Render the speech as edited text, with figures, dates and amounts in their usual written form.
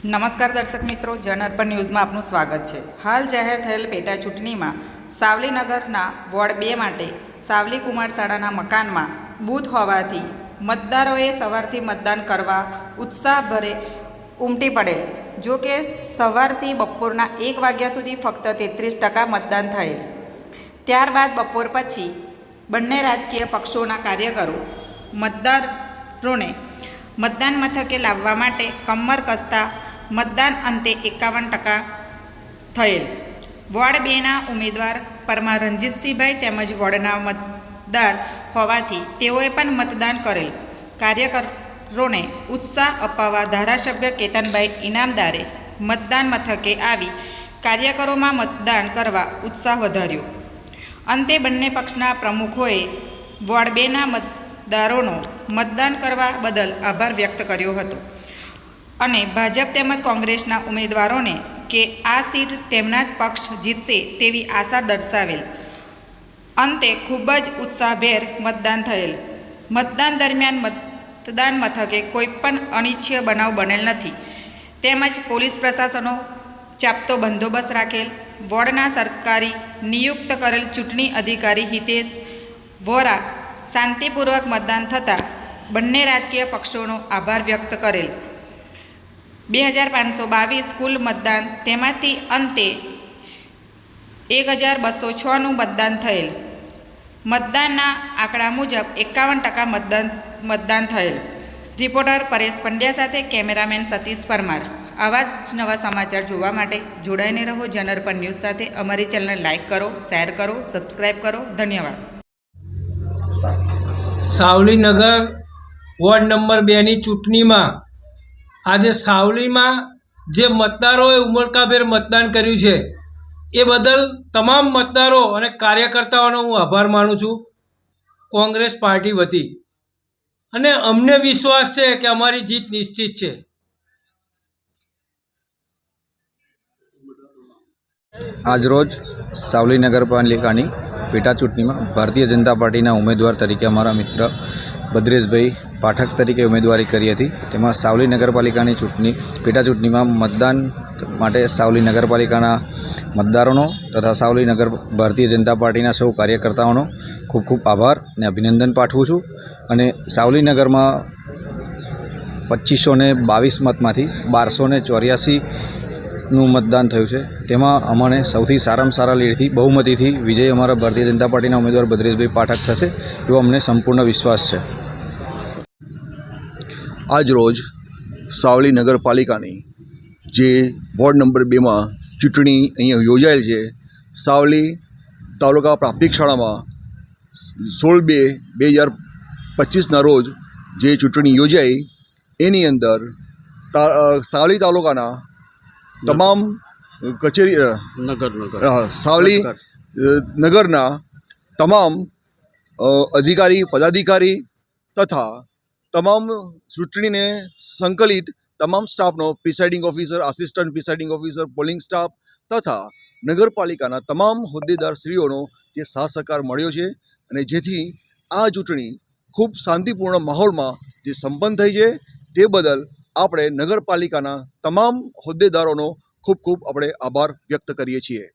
નમસ્કાર દર્શક મિત્રો, જનઅર્પણ ન્યૂઝમાં આપનું સ્વાગત છે। હાલ જાહેર થયેલ પેટા ચૂંટણીમાં સાવલીનગરના વોર્ડ 2 માટે સાવલી કુમાર શાળાના મકાનમાં બૂથ હોવાથી મતદારોએ સવારથી મતદાન કરવા ઉત્સાહભરે ઉમટી પડેલ। જો કે સવારથી બપોરના 1 વાગ્યા સુધી ફક્ત 33% મતદાન થયેલ। ત્યારબાદ બપોર પછી બંને રાજકીય પક્ષોના કાર્યકરો મતદારોને મતદાન મથકે લાવવા માટે કમર કસતા મતદાન અંતે 51% થયેલ। વોર્ડ 2ના ઉમેદવાર પરમાર રણજીતસિંહભાઈ તેમજ વોર્ડના મતદાર હોવાથી તેઓએ પણ મતદાન કરેલ। કાર્યકરોને ઉત્સાહ અપાવવા ધારાસભ્ય કેતનભાઈ ઇનામદારે મતદાન મથકે આવી કાર્યકરોમાં મતદાન કરવા ઉત્સાહ વધાર્યો। અંતે બંને પક્ષના પ્રમુખોએ વોર્ડ 2ના મતદારોનો મતદાન કરવા બદલ આભાર વ્યક્ત કર્યો હતો અને ભાજપ તેમજ કોંગ્રેસના ઉમેદવારોને કે આ સીટ તેમના જ પક્ષ જીતશે તેવી આશા દર્શાવેલ। અંતે ખૂબ જ ઉત્સાહભેર મતદાન થયેલ। મતદાન દરમિયાન મતદાન મથકે કોઈ પણ અનિચ્છનીય બનાવ બનેલ નથી તેમજ પોલીસ પ્રશાસનો ચાપતો બંદોબસ્ત રાખેલ। વોર્ડના સરકારી નિયુક્ત કરેલ ચૂંટણી અધિકારી હિતેશ વોરા શાંતિપૂર્વક મતદાન થતાં બંને રાજકીય પક્ષોનો આભાર વ્યક્ત કરેલ। 2522 કુલ મતદાન, તેમાંથી અંતે 1206નું મતદાન થયેલ। મતદાનના આંકડા મુજબ 51% મતદાન થયેલ। રિપોર્ટર પરેશ પંડ્યા સાથે કેમેરામેન સતીશ પરમાર। આવા જ નવા સમાચાર જોવા માટે જોડાઈને રહો જનઅર્પણ ન્યૂઝ સાથે। અમારી ચેનલને લાઇક કરો, શેર કરો, સબસ્ક્રાઈબ કરો। ધન્યવાદ। સાવલીનગર વોર્ડ નંબર 2ની ચૂંટણીમાં આજે સાવલીમાં જે મતદારોએ ઉમળકાભેર મતદાન કર્યું છે એ બદલ તમામ મતદારો અને કાર્યકર્તાઓનો હું આભાર માનું છું કોંગ્રેસ પાર્ટી વતી, અને અમને વિશ્વાસ છે કે અમારી જીત નિશ્ચિત છે। આજરોજ સાવલી નગરપાલિકાની પેટા ચૂંટણીમાં ભારતીય જનતા પાર્ટીના ઉમેદવાર તરીકે અમારા મિત્ર ભદ્રેશભાઈ પાઠક તરીકે ઉમેદવારી કરી હતી। તેમાં સાવલી નગરપાલિકાની પેટા ચૂંટણીમાં મતદાન માટે સાવલી નગરપાલિકાના મતદારોનો તથા સાવલી નગર ભારતીય જનતા પાર્ટીના સૌ કાર્યકર્તાઓનો ખૂબ ખૂબ આભાર અને અભિનંદન પાઠવું છું। અને સાવલી નગરમાં 2522 મતમાંથી 1284નું મતદાન થયું છે। તેમાં અમને સૌથી સારામાં સારા લીડથી બહુમતીથી વિજય અમારા ભારતીય જનતા પાર્ટીના ઉમેદવાર ભદ્રેશભાઈ પાઠક થશે એવો અમને સંપૂર્ણ વિશ્વાસ છે। આજરોજ સાવલી નગરપાલિકાની જે વોર્ડ નંબર 2માં ચૂંટણી અહીંયા યોજાયેલ છે। સાવલી તાલુકા પ્રાથમિક શાળામાં 16/2/2025ના રોજ જે ચૂંટણી યોજાઈ એની અંદર સાવલી તાલુકાના તમામ કચેરી સાવલી નગરના તમામ અધિકારી પદાધિકારી તથા તમામ ચૂંટણીને સંકલિત તમામ સ્ટાફનો presiding officer, assistant presiding officer, polling staff તથા નગરપાલિકાના તમામ હોદ્દેદારશ્રીઓનો જે સાથ સહકાર મળ્યો છે અને જેથી આ ચૂંટણી ખૂબ શાંતિપૂર્ણ માહોલમાં જે સંપન્ન થઈ છે તે બદલ આપણે નગરપાલિકાના તમામ હોદ્દેદારોનો ખૂબ ખૂબ આપણે આભાર વ્યક્ત કરીએ છીએ।